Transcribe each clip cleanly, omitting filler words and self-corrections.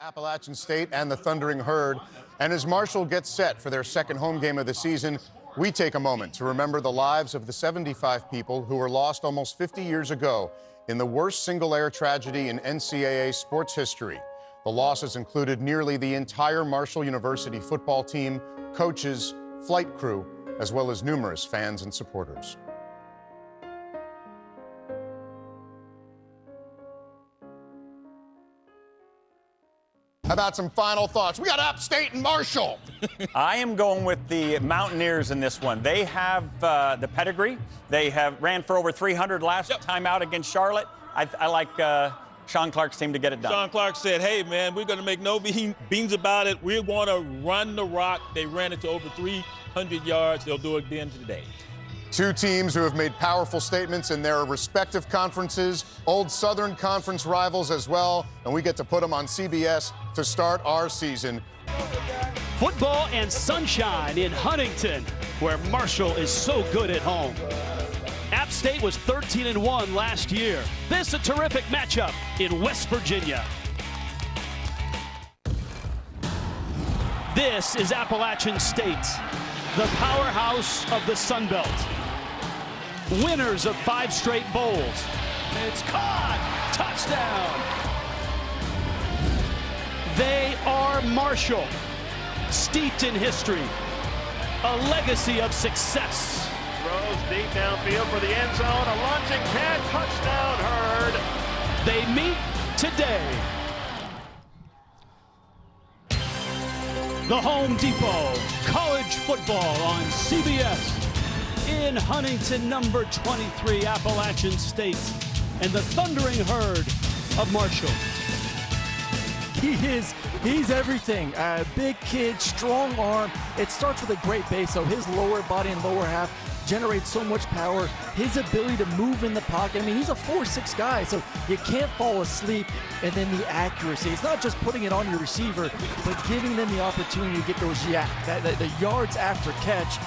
Appalachian State and the Thundering Herd. And as Marshall gets set for their second home game of the season, we take a moment to remember the lives of the 75 people who were lost almost 50 years ago in the worst single-air tragedy in NCAA sports history. The losses included nearly the entire Marshall University football team, coaches, flight crew, as well as numerous fans and supporters. How about some final thoughts? We got App State and Marshall. I am going with the Mountaineers in this one. They have the pedigree. They have ran for over 300 last time out against Charlotte. I like Sean Clark's team to get it done. Sean Clark said, hey, man, we're going to make no beans about it. We want to run the rock. They ran it to over 300 yards. They'll do it again today. Two teams who have made powerful statements in their respective conferences, old Southern Conference rivals as well, and we get to put them on CBS to start our season. Football and sunshine in Huntington, where Marshall is so good at home. App State was 13-1 last year. This a terrific matchup in West Virginia. This is Appalachian State, the powerhouse of the Sun Belt. Winners of 5 straight bowls. It's caught! Touchdown! They are Marshall, steeped in history, a legacy of success. Throws deep downfield for the end zone, a launching pad, touchdown Herd. They meet today. The Home Depot, college football on CBS. In Huntington, number 23, Appalachian State, and the Thundering Herd of Marshall. He's everything. Big kid, strong arm. It starts with a great base, so his lower body and lower half generates so much power. His ability to move in the pocket. I mean, he's a 4'6" guy, so you can't fall asleep. And then the accuracy. It's not just putting it on your receiver, but giving them the opportunity to get those the yards after catch.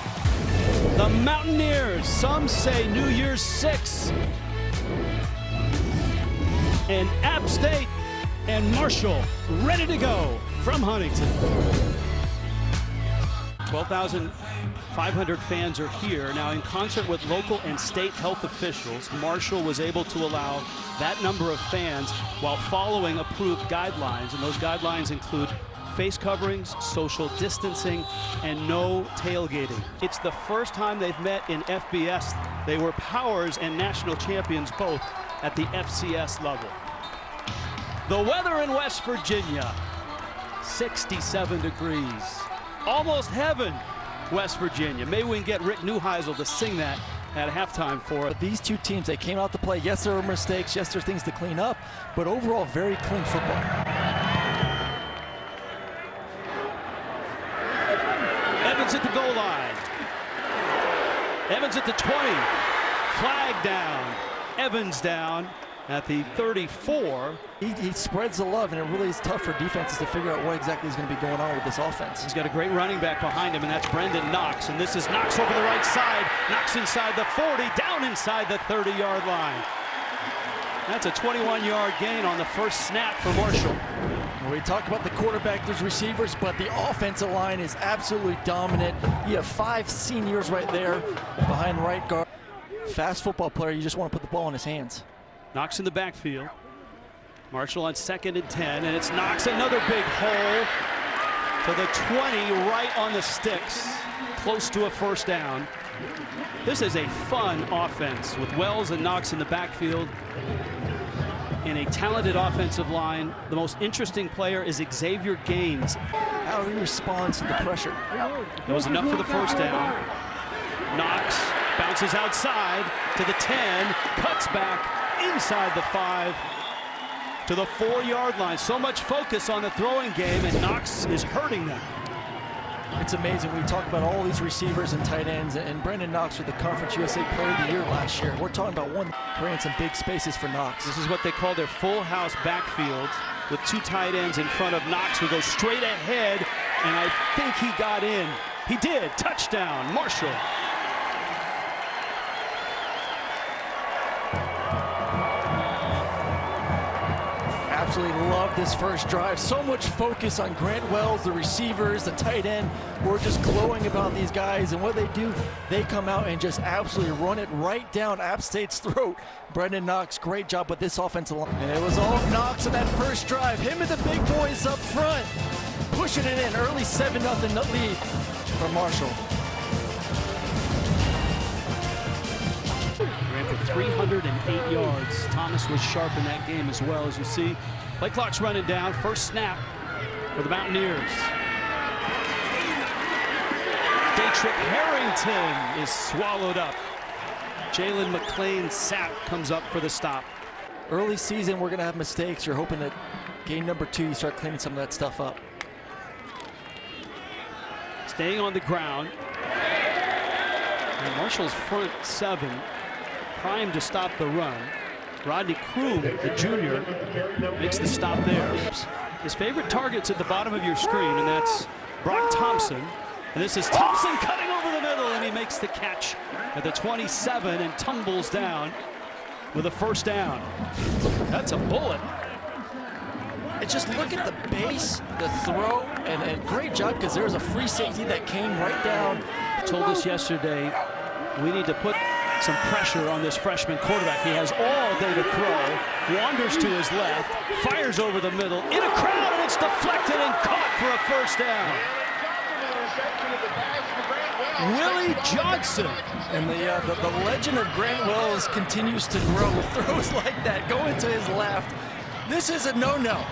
The Mountaineers, some say New Year's 6. And App State and Marshall ready to go from Huntington. 12,500 fans are here. Now, in concert with local and state health officials, Marshall was able to allow that number of fans while following approved guidelines. And those guidelines include face coverings, social distancing, and no tailgating. It's the first time they've met in FBS. They were powers and national champions both at the FCS level. The weather in West Virginia, 67 degrees. Almost heaven, West Virginia. Maybe we can get Rick Neuheisel to sing that at halftime for us. These two teams, they came out to play. Yes, there were mistakes. Yes, there are things to clean up. But overall, very clean football. Evans at the goal line. Evans at the 20. Flag down. Evans down at the 34. He spreads the love, and it really is tough for defenses to figure out what exactly is going to be going on with this offense. He's got a great running back behind him, and that's Brendan Knox. And this is Knox over the right side. Knox inside the 40, down inside the 30-yard line. That's a 21-yard gain on the first snap for Marshall. We talk about the quarterback, there's receivers, but the offensive line is absolutely dominant. You have 5 seniors right there behind right guard. Fast football player, you just want to put the ball in his hands. Knox in the backfield. Marshall on 2nd and 10, and it's Knox, another big hole to the 20, right on the sticks, close to a first down. This is a fun offense with Wells and Knox in the backfield and a talented offensive line. The most interesting player is Xavier Gaines. How he responds to the pressure. That was enough for the first down. Knox bounces outside to the 10, cuts back inside the 5 to the 4-yard line. So much focus on the throwing game, and Knox is hurting them. It's amazing. We talk about all these receivers and tight ends, and Brendan Knox with the Conference USA Player of the Year last year. We're talking about one creating some big spaces for Knox. This is what they call their full house backfield, with 2 tight ends in front of Knox, who goes straight ahead, and I think he got in. He did. Touchdown, Marshall. App absolutely love this first drive. So much focus on Grant Wells, the receivers, the tight end. We're just glowing about these guys, and what they do, they come out and just absolutely run it right down App State's throat. Brendan Knox, great job with this offensive line. And it was all Knox in that first drive. Him and the big boys up front, pushing it in. Early 7-0 lead for Marshall. Ran for 308 yards. Thomas was sharp in that game as well, as you see. Play clock's running down. First snap for the Mountaineers. Daytrick Harrington is swallowed up. Jalen McClain's sack comes up for the stop. Early season, we're going to have mistakes. You're hoping that game number 2, you start cleaning some of that stuff up. Staying on the ground. And Marshall's front 7 primed to stop the run. Rodney Kroom, the junior, makes the stop there. His favorite target's at the bottom of your screen, and that's Brock Thompson. And this is Thompson cutting over the middle, and he makes the catch at the 27 and tumbles down with a first down. That's a bullet. And just look at the base, the throw, and great job, because there was a free safety that came right down. Told us yesterday we need to put some pressure on this freshman quarterback. He has all day to throw, wanders to his left, fires over the middle, in a crowd, and it's deflected and caught for a first down. Willie Johnson. And the legend of Grant Wells continues to grow with throws like that, going to his left. This is a no-no.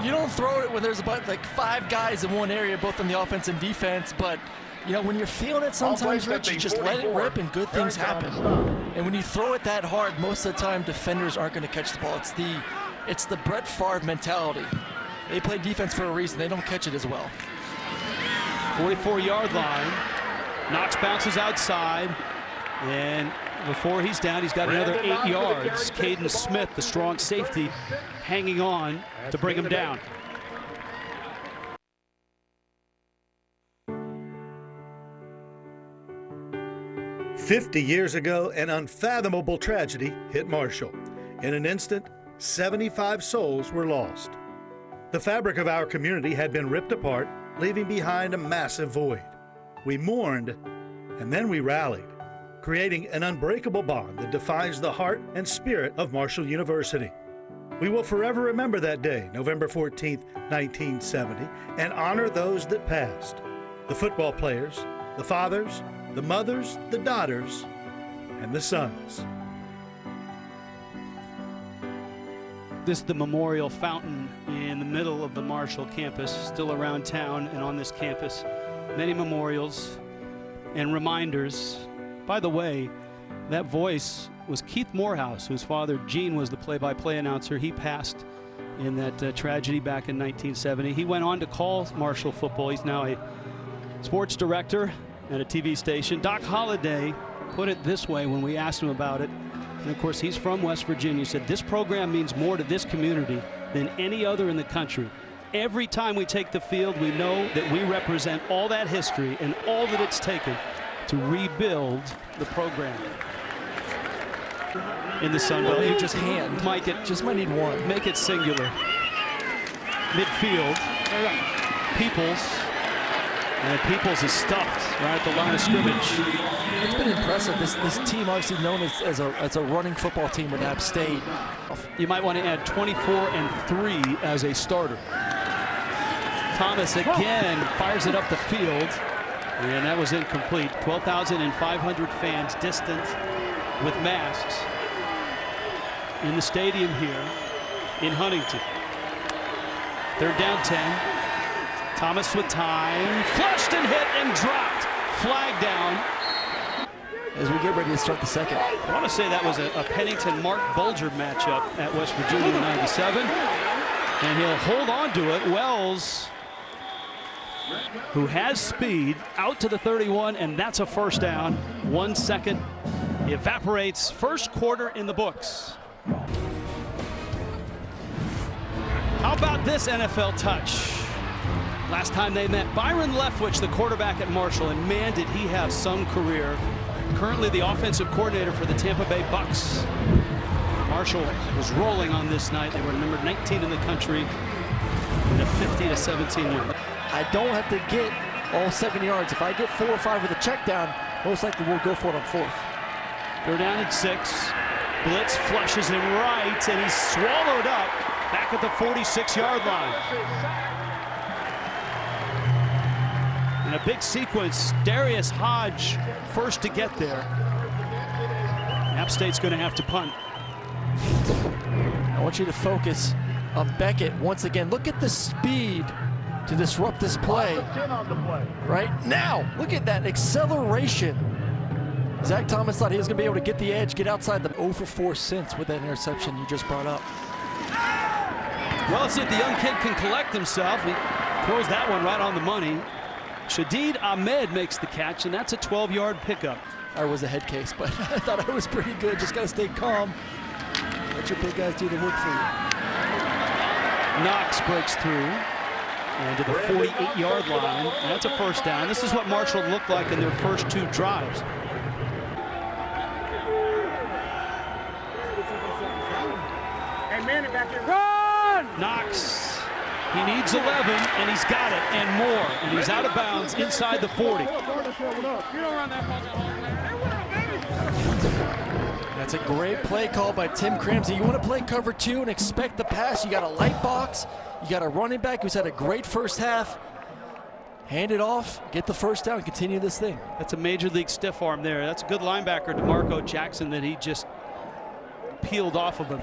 You don't throw it when there's about like 5 guys in one area, both on the offense and defense, but you know, when you're feeling it sometimes, Rich, you just let it rip and good things happen. And when you throw it that hard, most of the time defenders aren't going to catch the ball. It's the Brett Favre mentality. They play defense for a reason. They don't catch it as well. 44-yard line. Knox bounces outside, and before he's down, he's got another 8 yards. Caden Smith, the strong safety, hanging on to bring him down. "50 years ago, an unfathomable tragedy hit Marshall. In an instant, 75 souls were lost. The fabric of our community had been ripped apart, leaving behind a massive void. We mourned, and then we rallied, creating an unbreakable bond that defines the heart and spirit of Marshall University. We will forever remember that day, November 14th, 1970, and honor those that passed, the football players, the fathers, the mothers, the daughters, and the sons." This is the memorial fountain in the middle of the Marshall campus, still around town and on this campus. Many memorials and reminders. By the way, that voice was Keith Morehouse, whose father, Gene, was the play-by-play announcer. He passed in that tragedy back in 1970. He went on to call Marshall football. He's now a sports director at a TV station. Doc Holliday put it this way when we asked him about it. And of course, he's from West Virginia. He said, "This program means more to this community than any other in the country. Every time we take the field, we know that we represent all that history and all that it's taken to rebuild the program." In the Sun Belt, you just might need one. Make it singular. Midfield, Peoples. And Peoples is stuffed right at the line of scrimmage. It's been impressive. This team, obviously known as a running football team with App State. You might want to add 24 and 3 as a starter. Thomas again fires it up the field, and that was incomplete. 12,500 fans distant with masks in the stadium here in Huntington. They're down 10. Thomas with time, flushed and hit and dropped. Flag down. As we get ready to start the second. I want to say that was a Pennington-Mark Bulger matchup at West Virginia in '97. And he'll hold on to it. Wells, who has speed, out to the 31, and that's a first down. 1 second evaporates. First quarter in the books. How about this NFL touch? Last time they met, Byron Leftwich, the quarterback at Marshall, and man, did he have some career. Currently the offensive coordinator for the Tampa Bay Bucks. Marshall was rolling on this night. They were number 19 in the country in a 50-17 win. I don't have to get all 7 yards. If I get 4 or 5 with a check down, most likely we'll go for it on 4th. They're down at 6. Blitz flushes him right, and he's swallowed up back at the 46-yard line. In a big sequence, Darius Hodge first to get there. App State's going to have to punt. I want you to focus on Beckett once again. Look at the speed to disrupt this play. Right now, look at that acceleration. Zach Thomas thought he was going to be able to get the edge, get outside the 0 for 4 since with that interception you just brought up. Well, let's see if the young kid can collect himself. He throws that one right on the money. Shadid Ahmed makes the catch, and that's a 12-yard pickup. I was a head case, but I thought I was pretty good. Just got to stay calm. Let your big guys do the work for you. Knox breaks through and to the 48-yard line. And that's a first down. This is what Marshall looked like in their first 2 drives. Hey, man, back here. Run! Knox. He needs 11, and he's got it, and more. And he's out of bounds inside the 40. You don't run that ball. That's a great play call by Tim Cramsey. You want to play cover 2 and expect the pass. You got a light box. You got a running back who's had a great first half. Hand it off, get the first down, continue this thing. That's a major league stiff arm there. That's a good linebacker, DeMarco Jackson, that he just peeled off of him.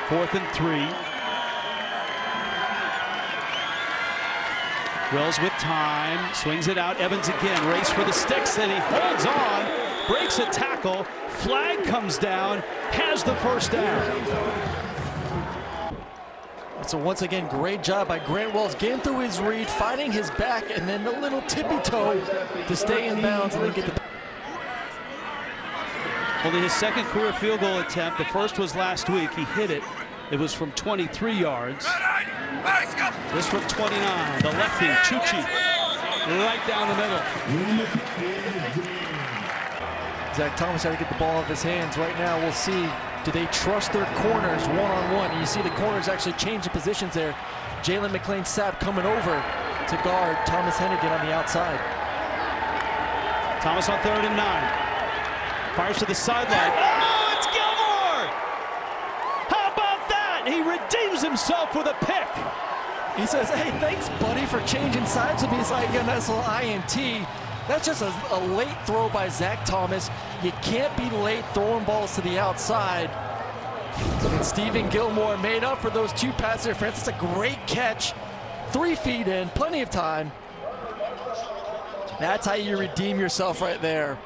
4th and 3. Wells with time, swings it out. Evans again, race for the sticks, and he holds on, breaks a tackle. Flag comes down, has the first down. So once again, great job by Grant Wells getting through his read, finding his back, and then the little tippy toe to stay in bounds and then get the. Only his 2nd career field goal attempt. The first was last week. He hit it. It was from 23 yards. This from 29. The lefty, Chuchi, right down the middle. Zach Thomas had to get the ball off his hands. Right now, we'll see. Do they trust their corners one-on-one? And you see the corners actually changing positions there. Jalen McLean-Sapp coming over to guard Thomas Hennigan on the outside. Thomas on 3rd and 9. Fires to the sideline. Oh, it's Gilmore! How about that? He redeems himself with a pick. He says, hey, thanks, buddy, for changing sides with me. It's like a nice little INT. That's just a late throw by Zach Thomas. You can't be late throwing balls to the outside. And Stephen Gilmore made up for those 2 pass interference. It's a great catch. 3 feet in, plenty of time. That's how you redeem yourself right there.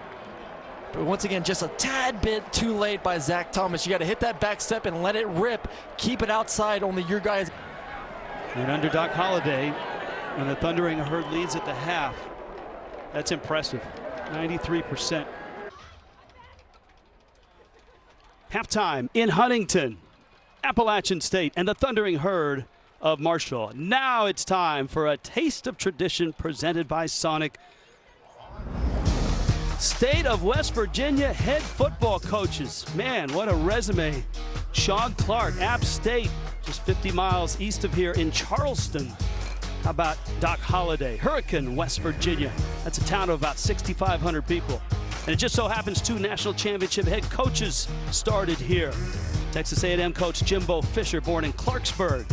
But once again, just a tad bit too late by Zach Thomas. You got to hit that back step and let it rip. Keep it outside, only your guys. And under Doc Holliday, when the Thundering Herd leads at the half, that's impressive, 93%. Halftime in Huntington, Appalachian State and the Thundering Herd of Marshall. Now it's time for a taste of tradition presented by Sonic. State of West Virginia head football coaches. Man, what a resume. Sean Clark, App State, just 50 miles east of here in Charleston. How about Doc Holliday, Hurricane, West Virginia? That's a town of about 6,500 people. And it just so happens 2 national championship head coaches started here. Texas A&M coach Jimbo Fisher, born in Clarksburg.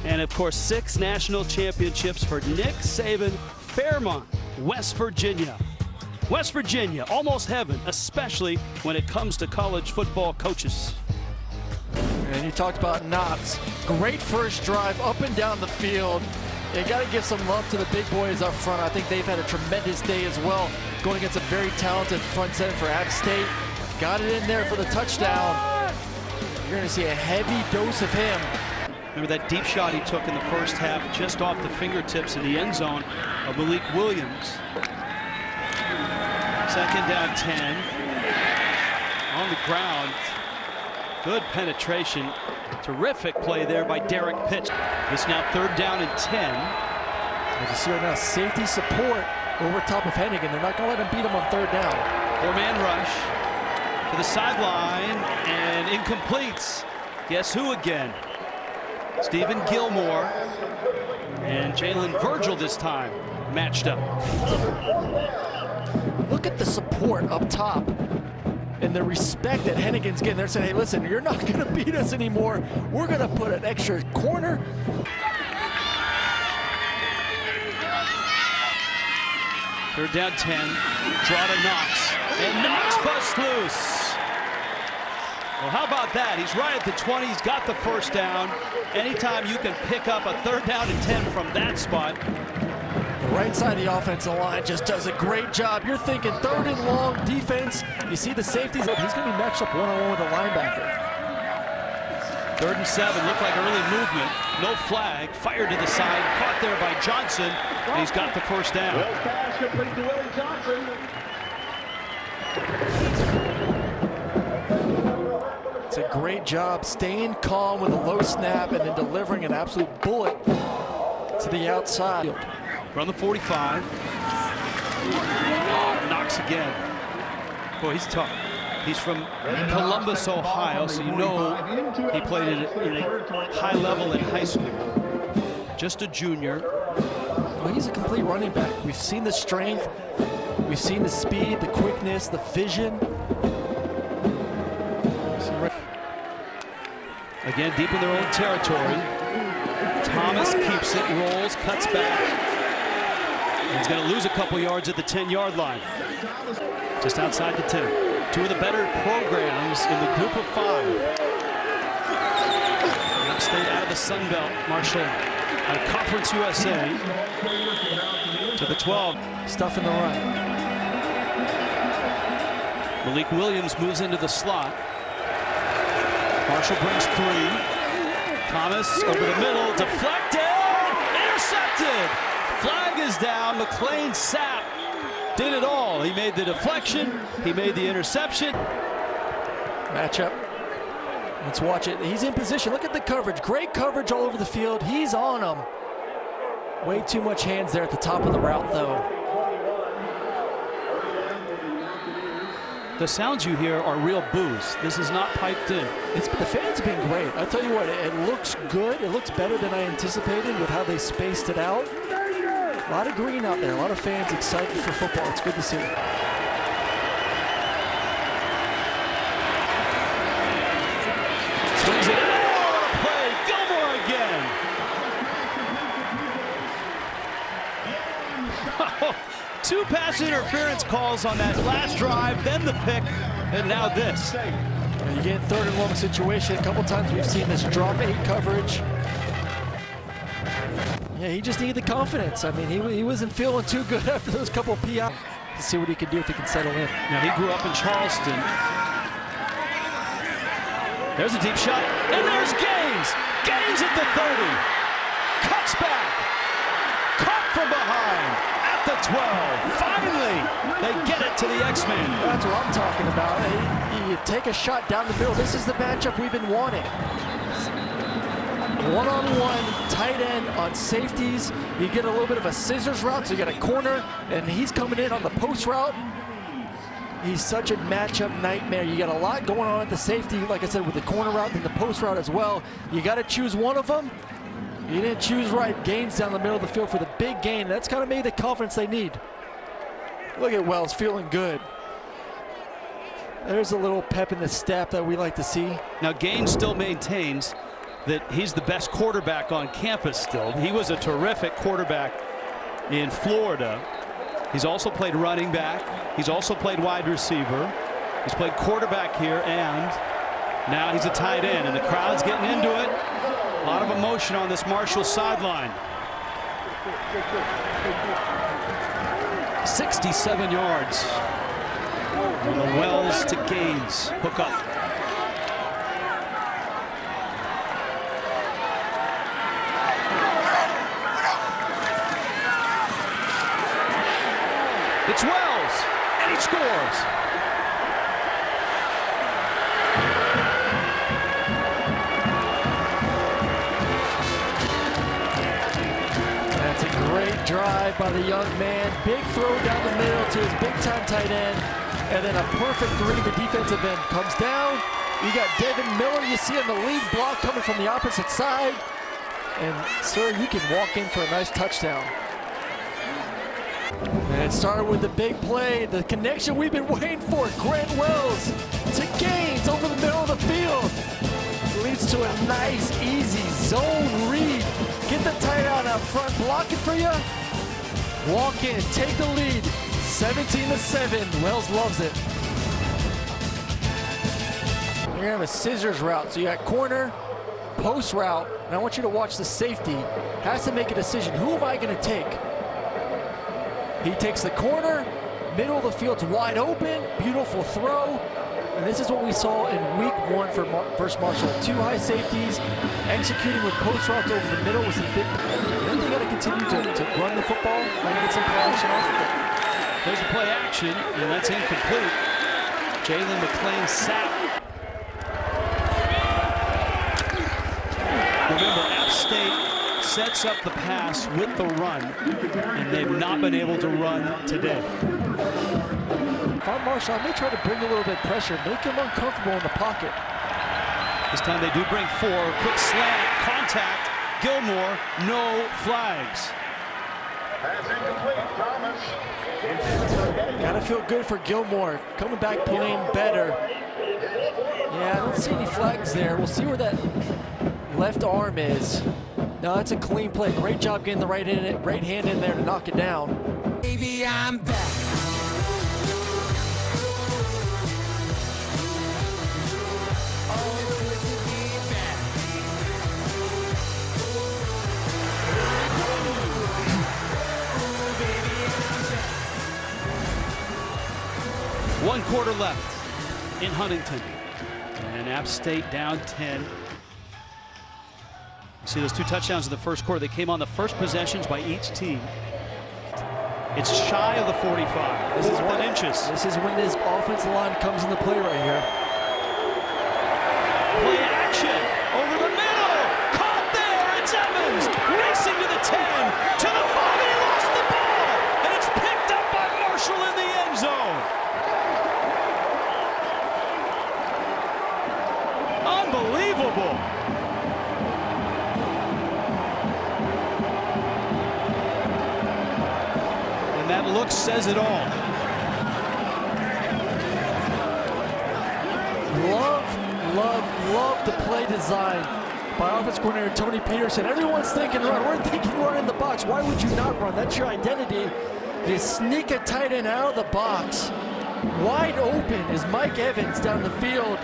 And of course, 6 national championships for Nick Saban, Fairmont, West Virginia. West Virginia, almost heaven, especially when it comes to college football coaches. And you talked about Knox. Great first drive up and down the field. You got to give some love to the big boys up front. I think they've had a tremendous day as well, going against a very talented front seven for App State. Got it in there for the touchdown. You're going to see a heavy dose of him. Remember that deep shot he took in the first half, just off the fingertips in the end zone of Malik Williams. 2nd down 10. On the ground. Good penetration. Terrific play there by Derek Pitts. It's now 3rd down and 10. As you see right now, safety support over top of Hennigan. They're not going to let him beat him on 3rd down. 4-man rush to the sideline, and completes. Guess who again? Stephen Gilmore and Jalen Virgil this time matched up. Look at the support up top and the respect that Hennigan's getting. They're saying, hey, listen, you're not going to beat us anymore. We're going to put an extra corner. Third down 10. Draw to Knox. And Knox busts loose. Well, how about that? He's right at the 20. He's got the first down. Anytime you can pick up a third down and 10 from that spot. The right side of the offensive line just does a great job. You're thinking third and long defense. You see the safeties. He's going to be matched up one-on-one with a linebacker. Third and 7, looked like early movement. No flag, fired to the side, caught there by Johnson, and he's got the first down. Pass complete to Willie Johnson. It's a great job staying calm with a low snap and then delivering an absolute bullet to the outside. Run the 45. Knox again. Boy, he's tough. He's from Columbus, Ohio, so you know he played in a high level in high school. Just a junior. Well, he's a complete running back. We've seen the strength, we've seen the speed, the quickness, the vision. Again, deep in their own territory. Thomas keeps it, rolls, cuts back. He's going to lose a couple yards at the 10-yard line. Just outside the 10. Two of the better programs in the group of 5. Upstate out of the Sun Belt. Marshall out of Conference USA to the 12. Stuff in the run. Malik Williams moves into the slot. Marshall brings 3. Thomas over the middle, deflected, intercepted. Flag is down. McLean Sapp did it all. He made the deflection. He made the interception. Matchup. Let's watch it. He's in position. Look at the coverage. Great coverage all over the field. He's on him. Way too much hands there at the top of the route, though. The sounds you hear are real boos. This is not piped in. The fans have been great. I tell you what, it looks good. It looks better than I anticipated with how they spaced it out. A lot of green out there. A lot of fans excited for football. It's good to see. Swings it. Oh, what a play. Gilmore again. 2 pass interference calls on that last drive, then the pick, and now this. You get third and long situation. A couple times we've seen this drop 8 coverage. Yeah, he just needed the confidence. I mean, he wasn't feeling too good after those couple PI. Let's see what he can do if he can settle in. Now, he grew up in Charleston. There's a deep shot, and there's Gaines. Gaines at the 30. Cuts back. Caught from behind at the 12. Finally, they get it to the X-Men. That's what I'm talking about. You take a shot down the middle. This is the matchup we've been wanting. One-on-one, tight end on safeties. You get a little bit of a scissors route, so you got a corner, and he's coming in on the post route. He's such a matchup nightmare. You got a lot going on at the safety, like I said, with the corner route and the post route as well. You got to choose one of them. You didn't choose right. Gaines down the middle of the field for the big gain. That's kind of made the confidence they need. Look at Wells feeling good. There's a little pep in the step that we like to see. Now, Gaines still maintains that he's the best quarterback on campus still. He was a terrific quarterback in Florida. He's also played running back. He's also played wide receiver. He's played quarterback here, and now he's a tight end, and the crowd's getting into it. A lot of emotion on this Marshall sideline. 67 yards. From the Wells to Gaines. Hook up. It's Wells, and he scores. That's a great drive by the young man. Big throw down the middle to his big-time tight end, and then a perfect 3. The defensive end comes down, You got Devin Miller, you see on the lead block coming from the opposite side. And, sir, you can walk in for a nice touchdown. And it started with the big play, the connection we've been waiting for. Grant Wells to Gaines over the middle of the field. Leads to a nice, easy zone read. Get the tight end out front, block it for you. Walk in, take the lead. 17-7, Wells loves it. You're gonna have a scissors route. So you got corner, post route, and I want you to watch the safety. Has to make a decision. Who am I gonna take? He takes the corner, middle of the field's wide open, beautiful throw. And this is what we saw in week 1 for versus Marshall. 2 high safeties, executing with post routes over the middle was a big. Then they got to continue to run the football and get some play action off of it. There's the play action, and that's incomplete. Jalen McClain sacked. Remember, App State sets up the pass with the run, and they've not been able to run today. If I'm Marshall, I may try to bring a little bit of pressure, make him uncomfortable in the pocket. This time they do bring 4. Quick slant, contact, Gilmore, no flags. Gotta feel good for Gilmore, coming back playing better. Yeah, I don't see any flags there. We'll see where that left arm is. No, that's a clean play. Great job getting the right hand in there to knock it down. Baby, I'm back. One quarter left in Huntington. And App State down 10. You see those 2 touchdowns in the first quarter. They came on the first possessions by each team. It's shy of the 45. This is 1 inches. This is when this offensive line comes into play right here. Play action over the middle. Caught there. It's Evans racing to the 10, to the 5. He lost the ball, and it's picked up by Marshall in the end zone. Unbelievable. And that look says it all. Love the play design by offense coordinator Tony Peterson. Everyone's thinking run. We're thinking run in the box. Why would you not run? That's your identity. You sneak a tight end out of the box. Wide open is Mike Evans down the field.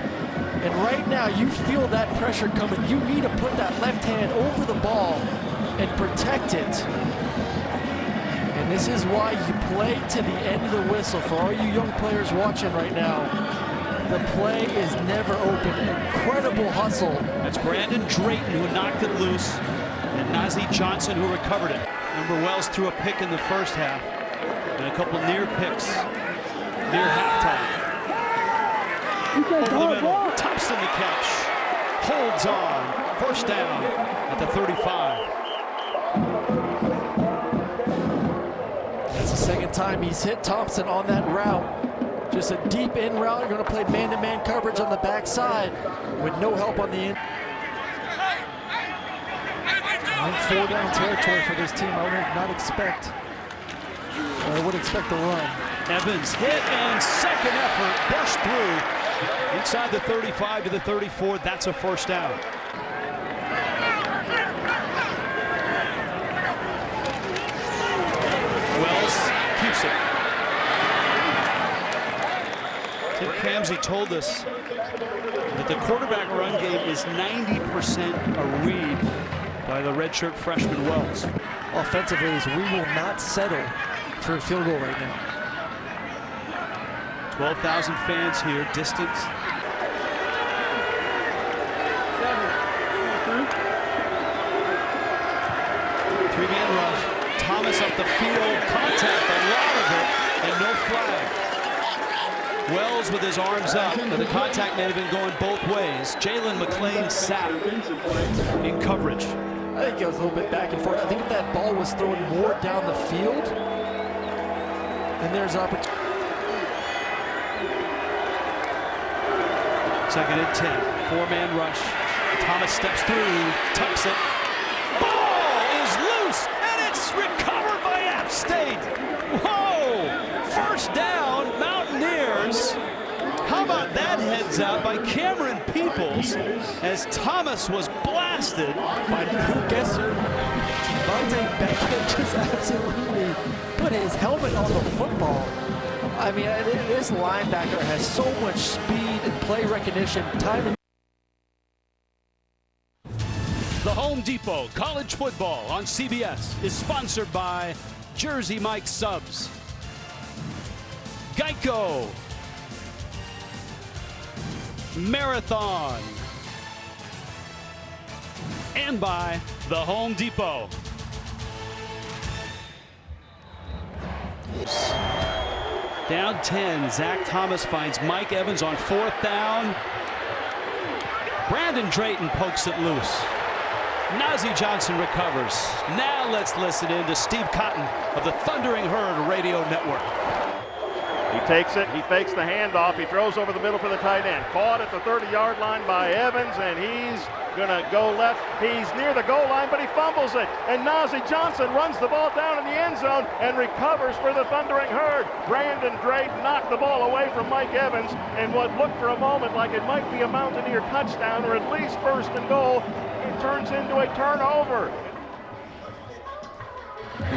And right now you feel that pressure coming. You need to put that left hand over the ball and protect it. And this is why you play to the end of the whistle. For all you young players watching right now, the play is never open. Incredible hustle. That's Brandon Drayton who knocked it loose, and Nazi Johnson who recovered it. Remember, Wells threw a pick in the first half, and a couple near picks near halftime. Over the middle, Thompson the catch, holds on, first down at the 35. That's the second time he's hit Thompson on that route. Just a deep in route. You're going to play man-to-man coverage on the backside with no help on the in. And 4-down territory for this team. I would not expect. I would expect the run. Evans hit and second effort, burst through inside the 35 to the 34. That's a first down. Wells keeps it. Tim Kamsey told us that the quarterback run game is 90% a read by the redshirt freshman Wells. Offensively, we will not settle for a field goal right now. 12,000 fans here, distance. Three-man rush. Thomas up the field, contact, a lot of it, and no flag. Wells with his arms up, but the contact may have been going both ways. Jalen McClain sacked in coverage. I think it was a little bit back and forth. I think if that ball was thrown more down the field, then there's opportunity. Second and 10. Four-man rush. Thomas steps through, tucks it. Ball is loose, and it's recovered by App State. Whoa! First down, Mountaineers. How about that heads out by Cameron Peoples as Thomas was blasted By who guess who? Devontae Beckett just absolutely put his helmet on the football. I mean, this linebacker has so much speed and play recognition, timing. The Home Depot College Football on CBS is sponsored by Jersey Mike Subs, Geico, Marathon, and by the Home Depot. Down 10, Zach Thomas finds Mike Evans on fourth down. Brandon Drayton pokes it loose. Nazi Johnson recovers. Now let's listen in to Steve Cotton of the Thundering Herd Radio Network. He takes it, he fakes the handoff, he throws over the middle for the tight end. Caught at the 30-yard line by Evans, and he's gonna go left. He's near the goal line, but he fumbles it. And Nazi Johnson runs the ball down in the end zone and recovers for the Thundering Herd. Brandon Drake knocked the ball away from Mike Evans, and what looked for a moment like it might be a Mountaineer touchdown or at least first and goal, it turns into a turnover.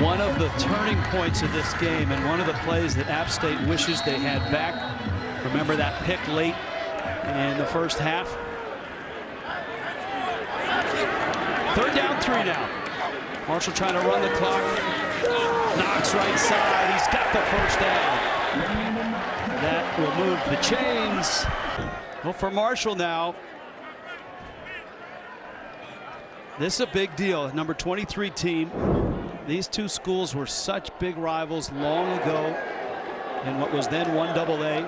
One of the turning points of this game and one of the plays that App State wishes they had back. Remember that pick late in the first half? Third down, 3 now. Marshall trying to run the clock. Knox right side. He's got the first down. That will move the chains. Well, for Marshall now, this is a big deal. Number 23 team. These two schools were such big rivals long ago in what was then 1AA.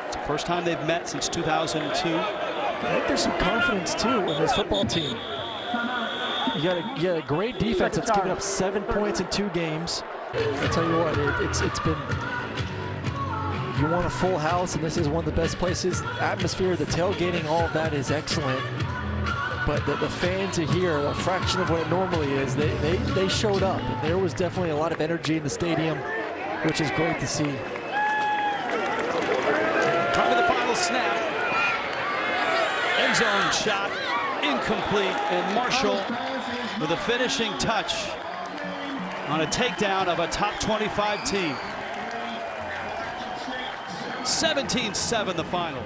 It's the first time they've met since 2002. I think there's some confidence too in this football team. You got a great defense that's given up 7 points in 2 games. I'll tell you what, it's been. You want a full house, and this is one of the best places. Atmosphere, the tailgating, all of that is excellent. But the fans are here, a fraction of what it normally is. They showed up, and there was definitely a lot of energy in the stadium, which is great to see. Time of the final snap. End zone shot, incomplete, and Marshall with a finishing touch on a takedown of a top 25 team. 17-7 the final.